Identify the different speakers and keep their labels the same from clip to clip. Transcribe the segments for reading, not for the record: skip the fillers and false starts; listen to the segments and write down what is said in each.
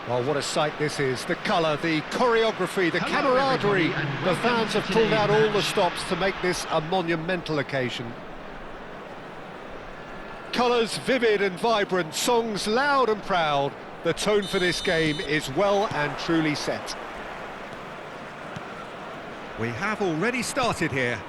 Speaker 1: Well, what a sight this is. The colour, the choreography, the camaraderie. The fans have pulled out all the stops to make this a monumental occasion. Colours vivid and vibrant, songs loud and proud. The tone for this game is well and truly set. We have already started here.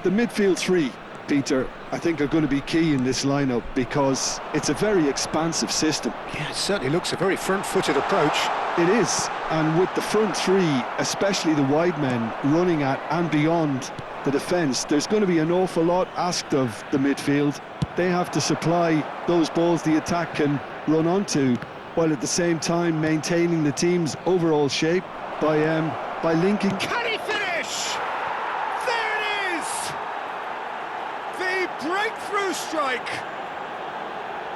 Speaker 2: The midfield three, Peter, I think are going to be key in this lineup because it's a very expansive system.
Speaker 1: Yeah, it certainly looks a very front-footed approach.
Speaker 2: It is, and with the front three, especially the wide men, running at and beyond the defence, there's going to be an awful lot asked of the midfield. They have to supply those balls the attack can run onto, while at the same time maintaining the team's overall shape by linking.
Speaker 1: Can he finish? There it is! The breakthrough strike!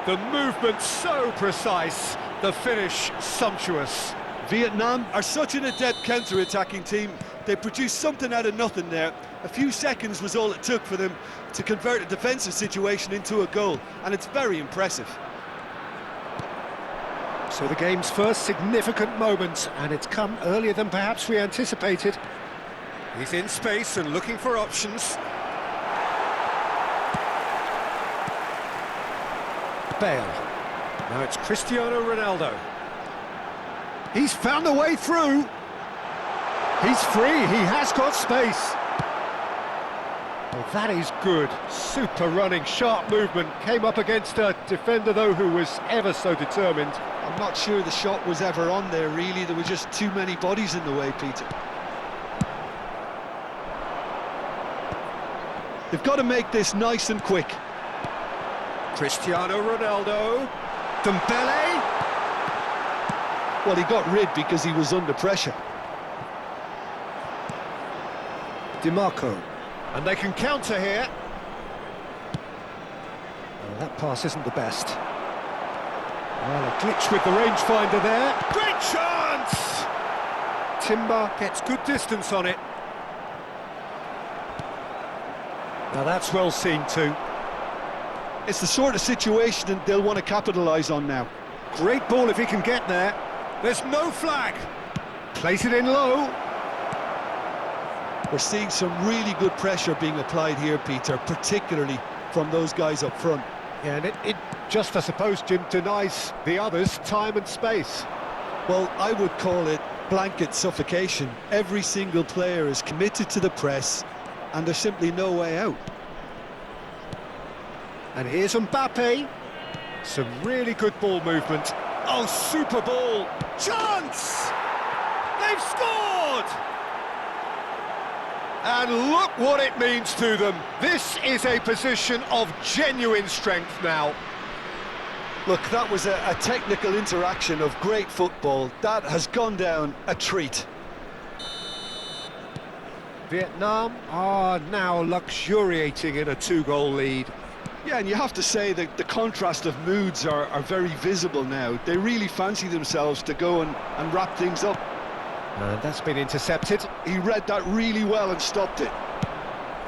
Speaker 1: The movement so precise, the finish sumptuous.
Speaker 2: Vietnam are such an adept counter-attacking team. They produced something out of nothing there. A few seconds was all it took for them to convert a defensive situation into a goal, and it's very impressive.
Speaker 1: So the game's first significant moment, and it's come earlier than perhaps we anticipated. He's in space and looking for options. Bale. Now it's Cristiano Ronaldo. He's found a way through. He's free, he has got space. Well, that is good. Super running, sharp movement. Came up against a defender, though, who was ever so determined.
Speaker 2: I'm not sure the shot was ever on there, really. There were just too many bodies in the way, Peter. They've got to make this nice and quick.
Speaker 1: Cristiano Ronaldo. Dembele.
Speaker 2: Well, he got rid because he was under pressure.
Speaker 1: DiMarco. And they can counter here. Well, that pass isn't the best. Well, a glitch with the rangefinder there. Great chance! Timber gets good distance on it. Now that's well seen too.
Speaker 2: It's the sort of situation that they'll want to capitalise on now.
Speaker 1: Great ball if he can get there. There's no flag. Place it in low.
Speaker 2: We're seeing some really good pressure being applied here, Peter, particularly from those guys up front.
Speaker 1: Yeah, and it just, I suppose, Jim, denies the others time and space.
Speaker 2: Well, I would call it blanket suffocation. Every single player is committed to the press, and there's simply no way out.
Speaker 1: And here's Mbappe. Some really good ball movement. Oh, super ball. Chance! They've scored! And look what it means to them. This is a position of genuine strength now.
Speaker 2: Look, that was a technical interaction of great football. That has gone down a treat.
Speaker 1: Vietnam are now luxuriating in a two-goal lead.
Speaker 2: Yeah, and you have to say that the contrast of moods are very visible now. They really fancy themselves to go and wrap things up.
Speaker 1: And that's been intercepted.
Speaker 2: He read that really well and stopped it.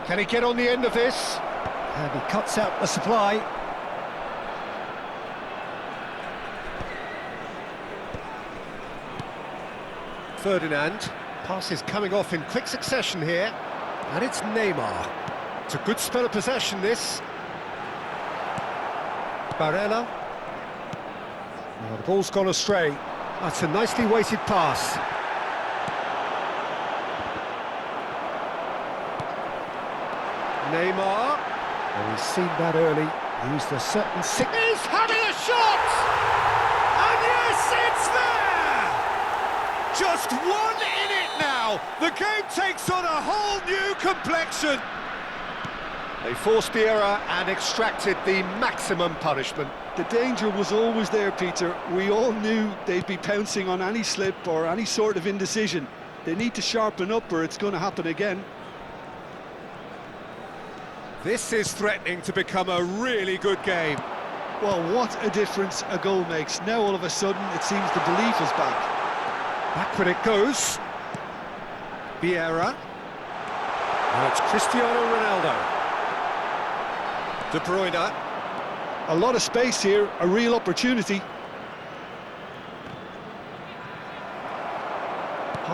Speaker 1: Can he get on the end of this? And he cuts out the supply. Ferdinand. Pass is coming off in quick succession here. And it's Neymar. It's a good spell of possession, this. Barella. Oh, the ball's gone astray. That's a nicely weighted pass. Neymar. Well, he's seen that early. Used a certain He's having a shot! And yes, it's there! Just one in it now. The game takes on a whole new complexion. They forced the error and extracted the maximum punishment.
Speaker 2: The danger was always there, Peter. We all knew they'd be pouncing on any slip or any sort of indecision. They need to sharpen up or it's going to happen again.
Speaker 1: This is threatening to become a really good game.
Speaker 2: Well, what a difference a goal makes. Now all of a sudden it seems the belief is back.
Speaker 1: Backward it goes. Vieira. Now it's Cristiano Ronaldo. De Bruyne.
Speaker 2: A lot of space here, a real opportunity.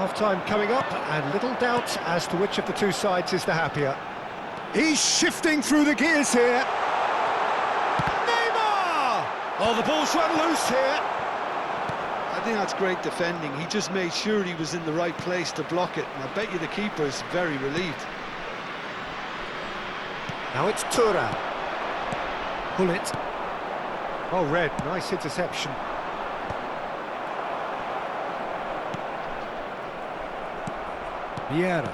Speaker 1: Half-time coming up, and little doubt as to which of the two sides is the happier. He's shifting through the gears here. Neymar! Oh, the ball's run loose here.
Speaker 2: I think that's great defending. He just made sure he was in the right place to block it, and I bet you the keeper is very relieved.
Speaker 1: Now it's Thuram. Pull it. Oh, Red, nice interception. Vieira.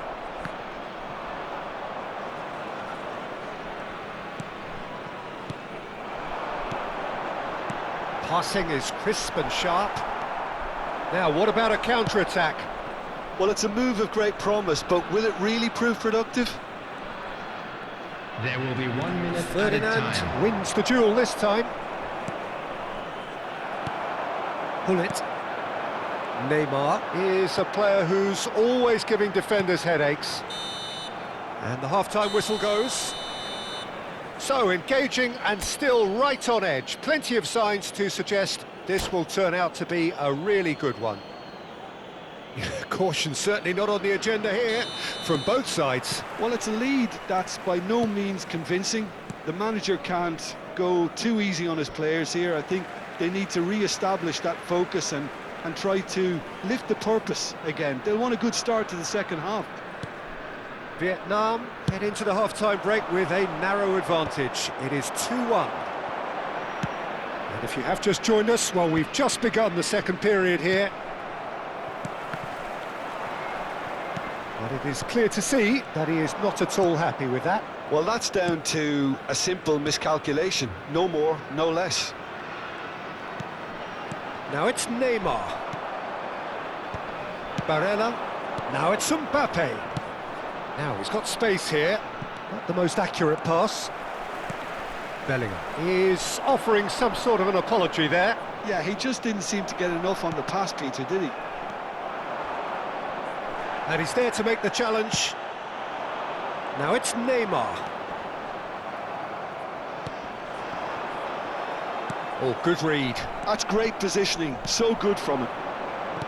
Speaker 1: Passing is crisp and sharp. Now, what about a counter-attack?
Speaker 2: Well, it's a move of great promise, but will it really prove productive?
Speaker 3: There will be 1 minute
Speaker 1: Ferdinand
Speaker 3: at a time.
Speaker 1: wins the duel this time. Pull it. Neymar is a player who's always giving defenders headaches. And the half-time whistle goes. So, engaging and still right on edge. Plenty of signs to suggest this will turn out to be a really good one. Caution certainly not on the agenda here from both sides.
Speaker 2: Well, it's a lead that's by no means convincing. The manager can't go too easy on his players here. I think they need to re-establish that focus and try to lift the purpose again. They'll want a good start to the second half.
Speaker 1: Vietnam head into the half-time break with a narrow advantage. It is 2-1. And if you have just joined us, well, we've just begun the second period here. But it is clear to see that he is not at all happy with that.
Speaker 2: Well, that's down to a simple miscalculation. No more, no less.
Speaker 1: Now it's Neymar. Barella. Now it's Mbappe. Now he's got space here. Not the most accurate pass. Bellingham is offering some sort of an apology there.
Speaker 2: Yeah, he just didn't seem to get enough on the pass, Peter, did he?
Speaker 1: And he's there to make the challenge. Now it's Neymar. Oh, good read.
Speaker 2: That's great positioning, so good from him.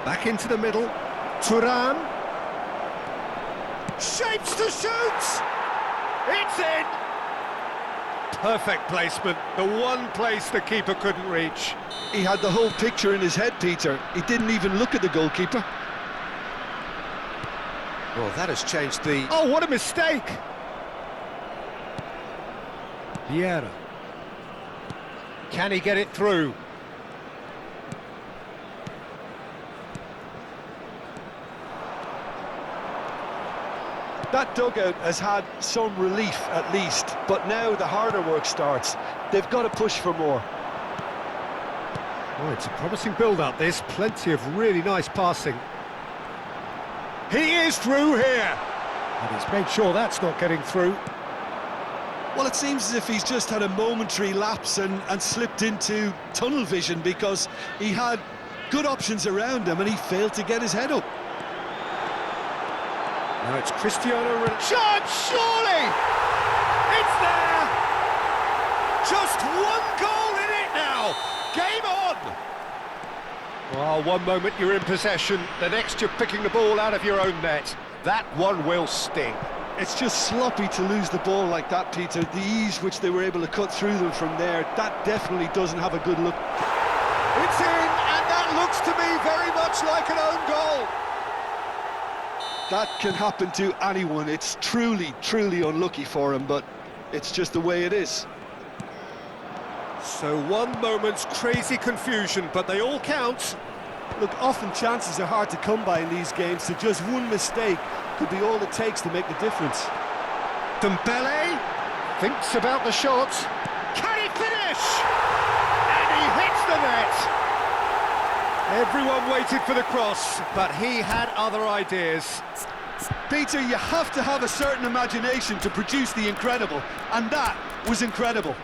Speaker 1: Back into the middle. Thuram. Shapes to shoot! It's in! Perfect placement, the one place the keeper couldn't reach.
Speaker 2: He had the whole picture in his head, Peter. He didn't even look at the goalkeeper.
Speaker 1: Well, that has changed the... Oh, what a mistake! Vieira. Can he get it through?
Speaker 2: That dugout has had some relief, at least, but now the harder work starts. They've got to push for more.
Speaker 1: Oh, it's a promising build-up, this. Plenty of really nice passing. He is through here! And he's made sure that's not getting through.
Speaker 2: Well, it seems as if he's just had a momentary lapse and slipped into tunnel vision because he had good options around him and he failed to get his head up.
Speaker 1: Now it's Cristiano Ronaldo. Shot, surely! It's there! Just one goal in it now! Game on! Well, one moment you're in possession, the next you're picking the ball out of your own net. That one will sting.
Speaker 2: It's just sloppy to lose the ball like that, Peter. The ease which they were able to cut through them from there, that definitely doesn't have a good look.
Speaker 1: It's in, and that looks to me very much like an own goal.
Speaker 2: That can happen to anyone. It's truly, truly unlucky for him, but it's just the way it is.
Speaker 1: So one moment's crazy confusion, but they all count.
Speaker 2: Look, often chances are hard to come by in these games, so just one mistake could be all it takes to make the difference.
Speaker 1: Dembele thinks about the shot. Can he finish? And he hits the net. Everyone waited for the cross, but he had other ideas.
Speaker 2: Peter, you have to have a certain imagination to produce the incredible, and that was incredible.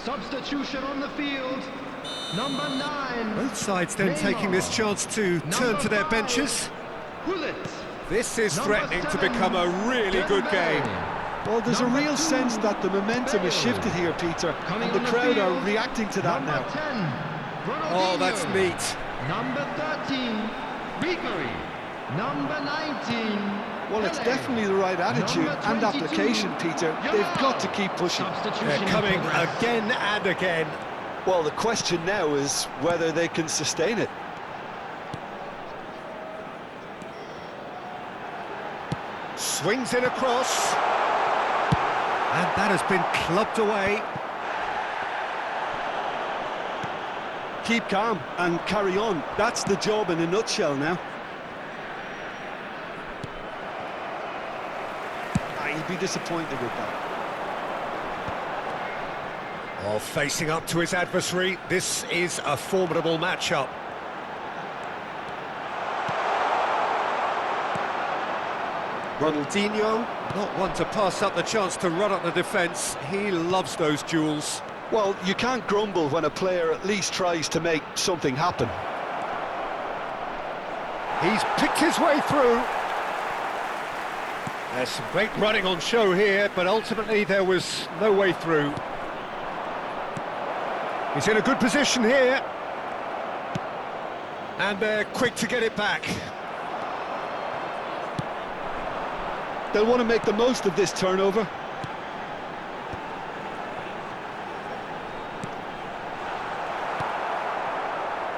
Speaker 3: Substitution on the field. Number 9.
Speaker 1: Both sides then taking this chance to turn to their benches. This is threatening to become a really good game.
Speaker 2: Well, there's a real sense that the momentum has shifted here, Peter, and the crowd are reacting to that now.
Speaker 1: Oh, that's neat.
Speaker 3: Number 13, Ribery. Number 19.
Speaker 2: Well, it's definitely the right attitude and application, Peter. They've got to keep pushing.
Speaker 1: They're coming again and again.
Speaker 2: Well, the question now is whether they can sustain it.
Speaker 1: Swings it across. And that has been clubbed away.
Speaker 2: Keep calm and carry on. That's the job in a nutshell now. He'd be disappointed with that.
Speaker 1: Oh, facing up to his adversary, this is a formidable matchup. Ronaldinho, not one to pass up the chance to run up the defence. He loves those duels.
Speaker 2: Well, you can't grumble when a player at least tries to make something happen.
Speaker 1: He's picked his way through. There's some great running on show here, but ultimately there was no way through. He's in a good position here. And they're quick to get it back.
Speaker 2: They'll want to make the most of this turnover.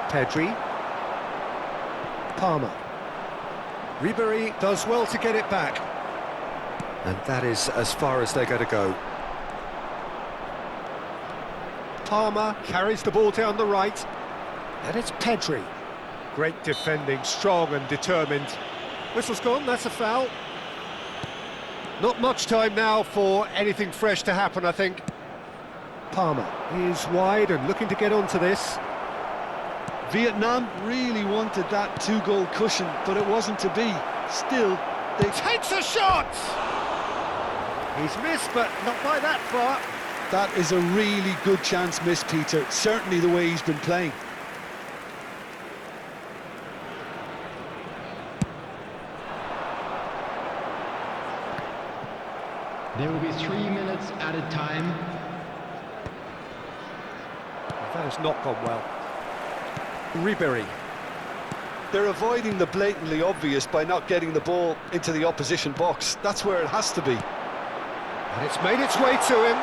Speaker 1: Potw. Palmer. Ribery does well to get it back. And that is as far as they're going to go. Palmer carries the ball down the right. And it's Potw. Great defending, strong and determined. Whistle's gone, that's a foul. Not much time now for anything fresh to happen, I think. Palmer is wide and looking to get onto this.
Speaker 2: Vietnam really wanted that two-goal cushion, but it wasn't to be. Still, they...
Speaker 1: Takes a shot! He's missed, but not by that far.
Speaker 2: That is a really good chance missed, Peter. Certainly the way he's been playing.
Speaker 3: There will be 3 minutes added time.
Speaker 1: That has not gone well. Ribery.
Speaker 2: They're avoiding the blatantly obvious by not getting the ball into the opposition box. That's where it has to be.
Speaker 1: And it's made its way to him.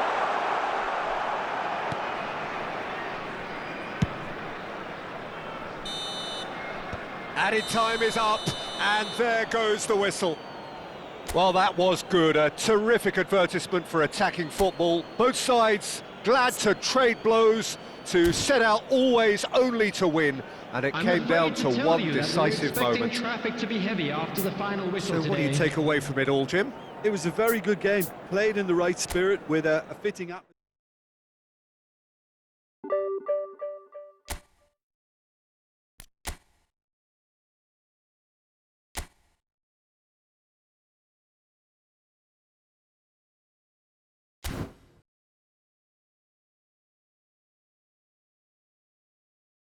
Speaker 1: Added time is up, and there goes the whistle. Well, that was good. A terrific advertisement for attacking football. Both sides glad to trade blows, to set out always only to win, and it came down to one decisive moment.
Speaker 3: Traffic to be heavy after the final whistle
Speaker 1: So what do you take away from it all, Jim?
Speaker 2: It was a very good game, played in the right spirit with a fitting atmosphere.